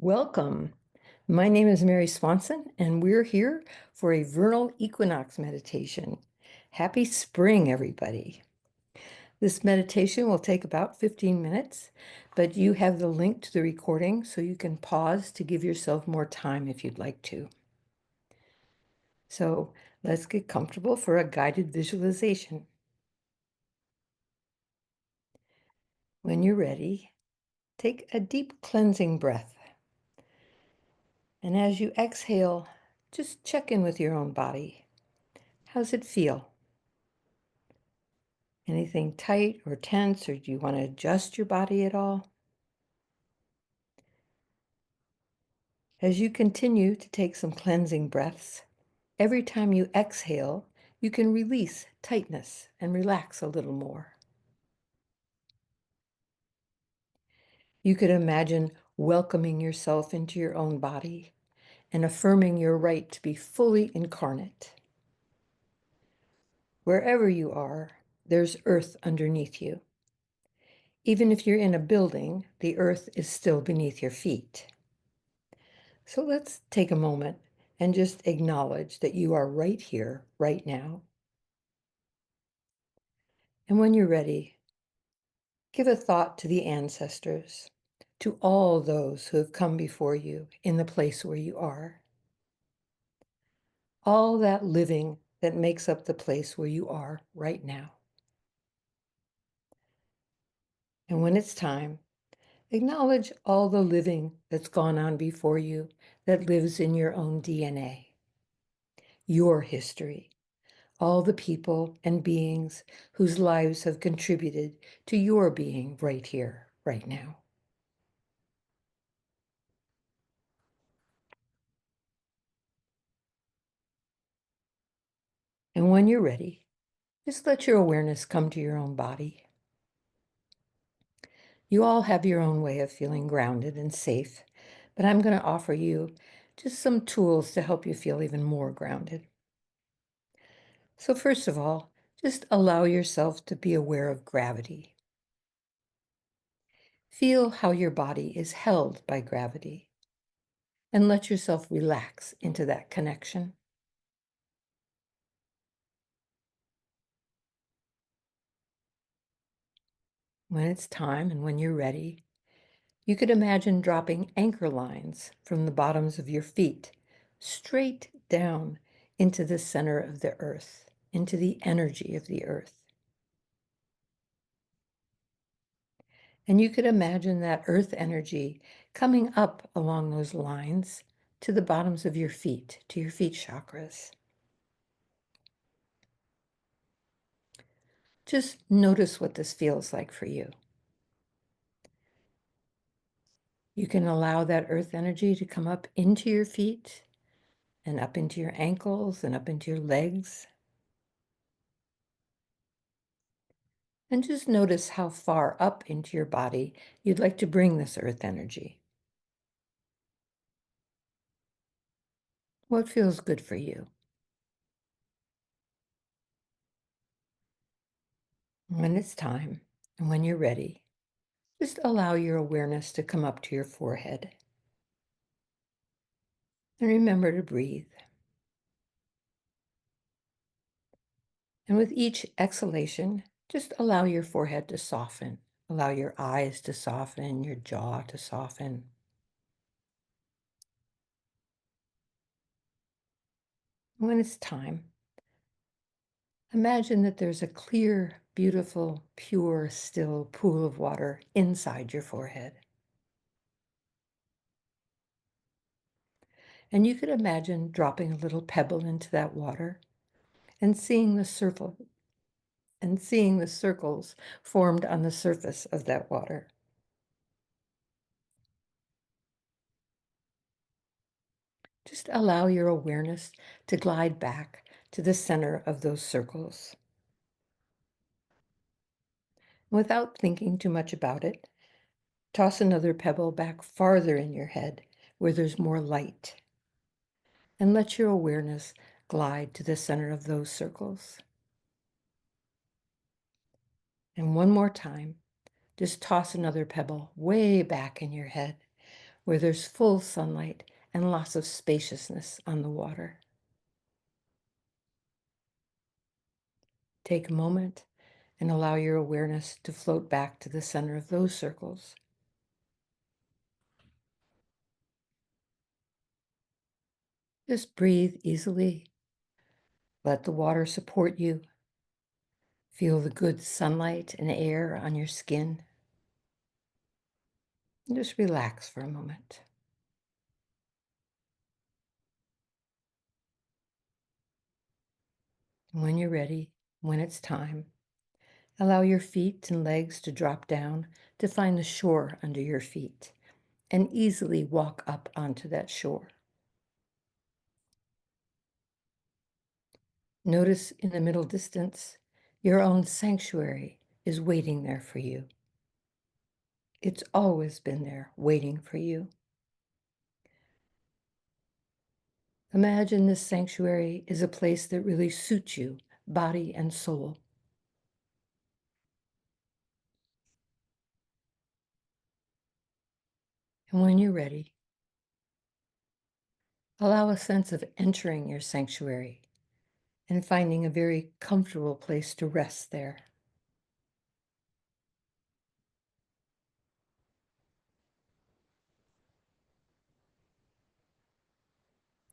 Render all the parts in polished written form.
Welcome. My name is Mary Swanson, and we're here for a Vernal Equinox meditation. Happy spring, everybody. This meditation will take about 15 minutes, but you have the link to the recording so you can pause to give yourself more time if you'd like to. So let's get comfortable for a guided visualization. When you're ready, take a deep cleansing breath. And as you exhale, just check in with your own body. How's it feel? Anything tight or tense, or do you want to adjust your body at all? As you continue to take some cleansing breaths, every time you exhale, you can release tightness and relax a little more. You could imagine welcoming yourself into your own body and affirming your right to be fully incarnate. Wherever you are, there's earth underneath you. Even if you're in a building, the earth is still beneath your feet. So let's take a moment and just acknowledge that you are right here, right now. And when you're ready, give a thought to the ancestors, to all those who have come before you in the place where you are. All that living that makes up the place where you are right now. And when it's time, acknowledge all the living that's gone on before you that lives in your own DNA, your history, all the people and beings whose lives have contributed to your being right here, right now. And when you're ready, just let your awareness come to your own body. You all have your own way of feeling grounded and safe, but I'm going to offer you just some tools to help you feel even more grounded. So first of all, just allow yourself to be aware of gravity. Feel how your body is held by gravity, and let yourself relax into that connection. When it's time and when you're ready, you could imagine dropping anchor lines from the bottoms of your feet straight down into the center of the earth, into the energy of the earth. And you could imagine that earth energy coming up along those lines to the bottoms of your feet, to your feet chakras. Just notice what this feels like for you. You can allow that earth energy to come up into your feet and up into your ankles and up into your legs. And just notice how far up into your body you'd like to bring this earth energy. What feels good for you? When it's time and when you're ready, just allow your awareness to come up to your forehead. And remember to breathe. And with each exhalation, just allow your forehead to soften. Allow your eyes to soften, your jaw to soften. When it's time, imagine that there's a clear, beautiful, pure, still pool of water inside your forehead. And you could imagine dropping a little pebble into that water and seeing the circles formed on the surface of that water. Just allow your awareness to glide back to the center of those circles. Without thinking too much about it, toss another pebble back farther in your head where there's more light, and let your awareness glide to the center of those circles. And one more time, just toss another pebble way back in your head where there's full sunlight and lots of spaciousness on the water. Take a moment and allow your awareness to float back to the center of those circles. Just breathe easily. Let the water support you. Feel the good sunlight and air on your skin. And just relax for a moment. And when you're ready, when it's time, allow your feet and legs to drop down to find the shore under your feet and easily walk up onto that shore. Notice in the middle distance, your own sanctuary is waiting there for you. It's always been there waiting for you. Imagine this sanctuary is a place that really suits you, body and soul. And when you're ready, allow a sense of entering your sanctuary and finding a very comfortable place to rest there.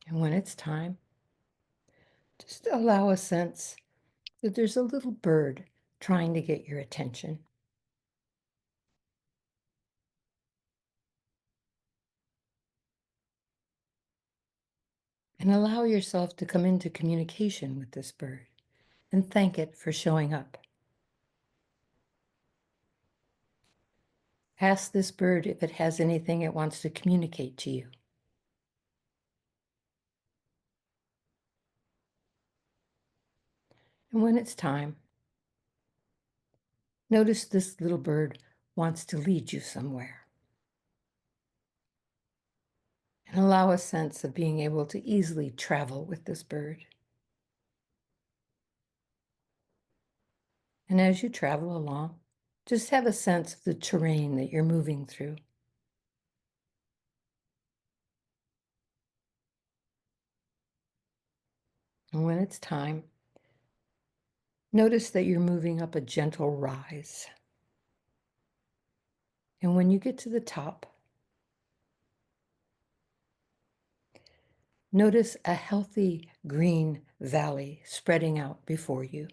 And when it's time, just allow a sense that there's a little bird trying to get your attention. And allow yourself to come into communication with this bird and thank it for showing up. Ask this bird if it has anything it wants to communicate to you. And when it's time, notice this little bird wants to lead you somewhere. And allow a sense of being able to easily travel with this bird. And as you travel along, just have a sense of the terrain that you're moving through. And when it's time, notice that you're moving up a gentle rise. And when you get to the top, notice a healthy green valley spreading out before you.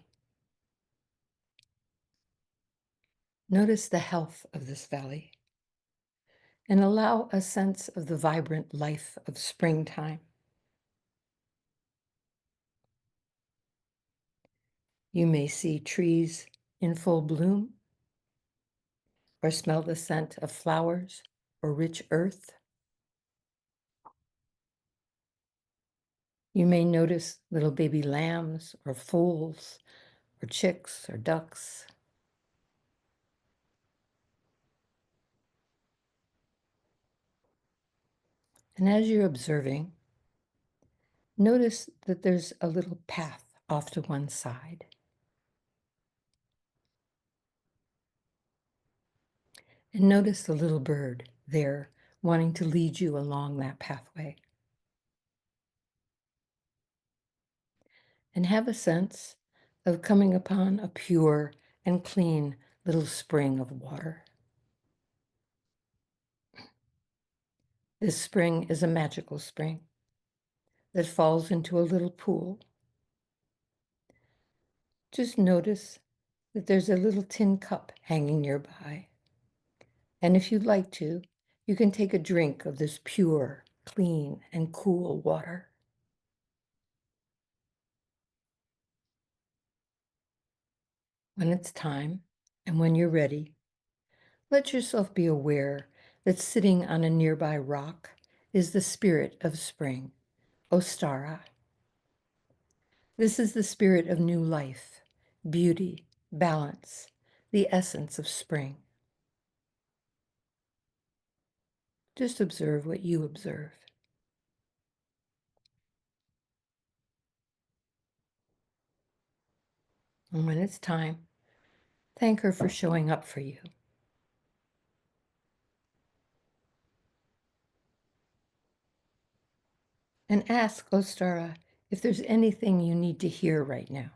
Notice the health of this valley and allow a sense of the vibrant life of springtime. You may see trees in full bloom, or smell the scent of flowers or rich earth. You may notice little baby lambs or foals or chicks or ducks. And as you're observing, notice that there's a little path off to one side. And notice the little bird there wanting to lead you along that pathway. And have a sense of coming upon a pure and clean little spring of water. This spring is a magical spring that falls into a little pool. Just notice that there's a little tin cup hanging nearby. And if you'd like to, you can take a drink of this pure, clean, and cool water. When it's time, and when you're ready, let yourself be aware that sitting on a nearby rock is the spirit of spring, Ostara. This is the spirit of new life, beauty, balance, the essence of spring. Just observe what you observe. And when it's time, thank her for showing up for you. and ask Ostara if there's anything you need to hear right now.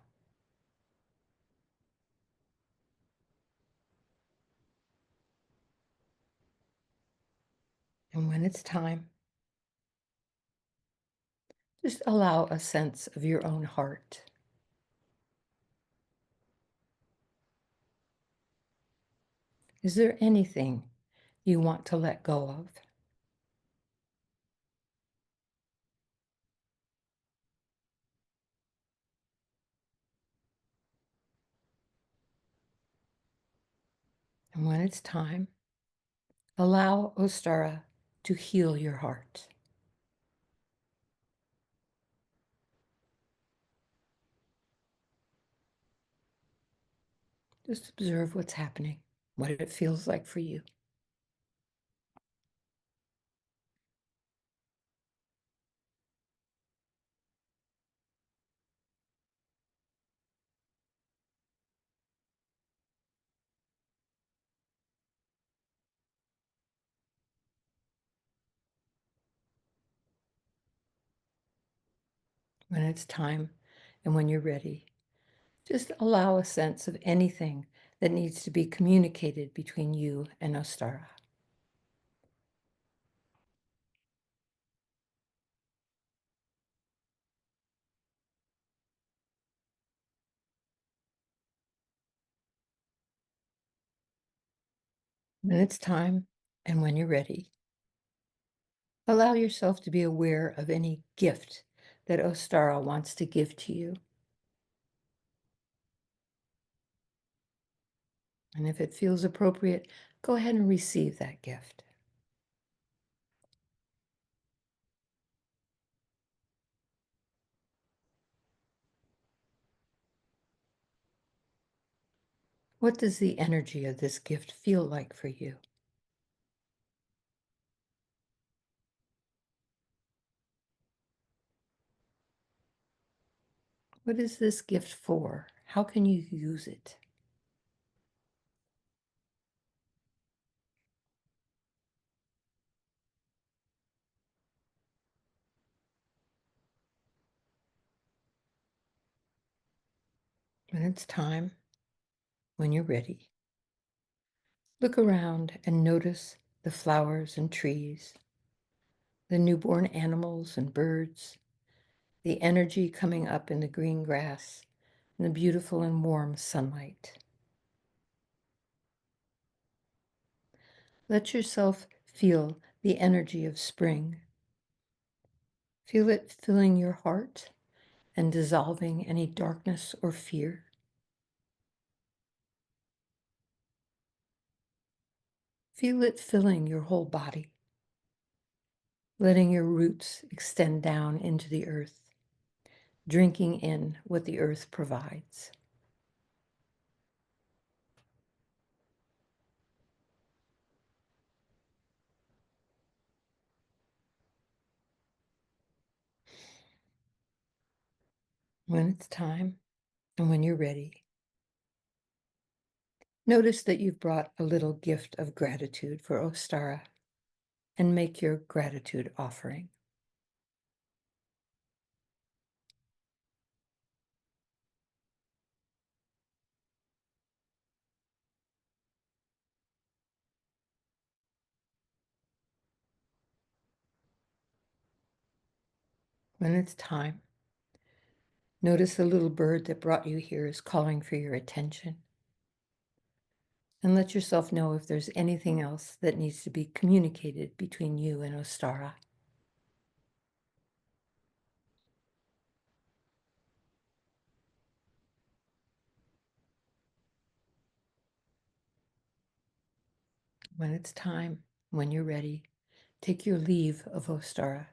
And when it's time, just allow a sense of your own heart. Is there anything you want to let go of? And when it's time, allow Ostara to heal your heart. Just observe what's happening, what it feels like for you. When it's time and when you're ready, just allow a sense of anything that needs to be communicated between you and Ostara. When it's time and when you're ready, allow yourself to be aware of any gift that Ostara wants to give to you. And if it feels appropriate, go ahead and receive that gift. What does the energy of this gift feel like for you? What is this gift for? How can you use it? When it's time, when you're ready, look around and notice the flowers and trees, the newborn animals and birds, the energy coming up in the green grass, and the beautiful and warm sunlight. Let yourself feel the energy of spring. Feel it filling your heart and dissolving any darkness or fear. Feel it filling your whole body, letting your roots extend down into the earth, drinking in what the earth provides. When it's time and when you're ready, notice that you've brought a little gift of gratitude for Ostara and make your gratitude offering. When it's time, notice the little bird that brought you here is calling for your attention. And let yourself know if there's anything else that needs to be communicated between you and Ostara. When it's time, when you're ready, take your leave of Ostara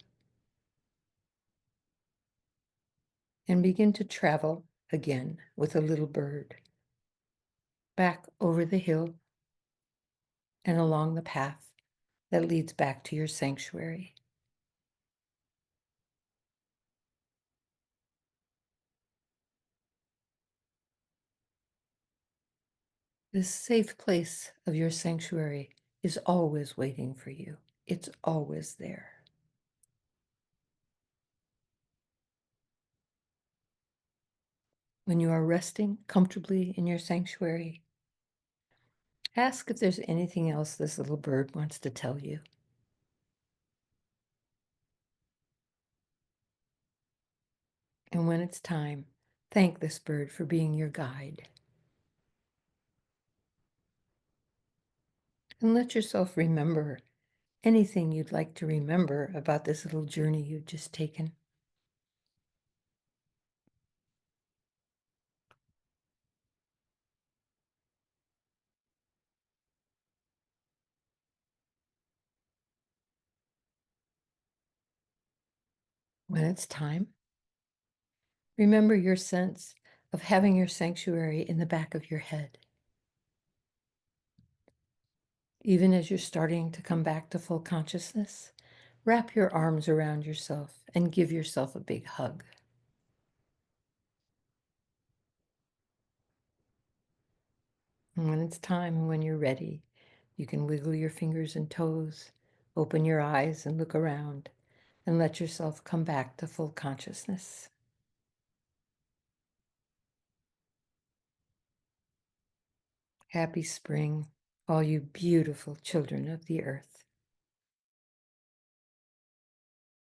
and begin to travel again with a little bird, back over the hill and along the path that leads back to your sanctuary. This safe place of your sanctuary is always waiting for you. It's always there. When you are resting comfortably in your sanctuary, ask if there's anything else this little bird wants to tell you. And when it's time, thank this bird for being your guide. And let yourself remember anything you'd like to remember about this little journey you've just taken. When it's time, remember your sense of having your sanctuary in the back of your head. Even as you're starting to come back to full consciousness, wrap your arms around yourself and give yourself a big hug. And when it's time and when you're ready, you can wiggle your fingers and toes, open your eyes and look around, and let yourself come back to full consciousness. Happy spring, all you beautiful children of the earth.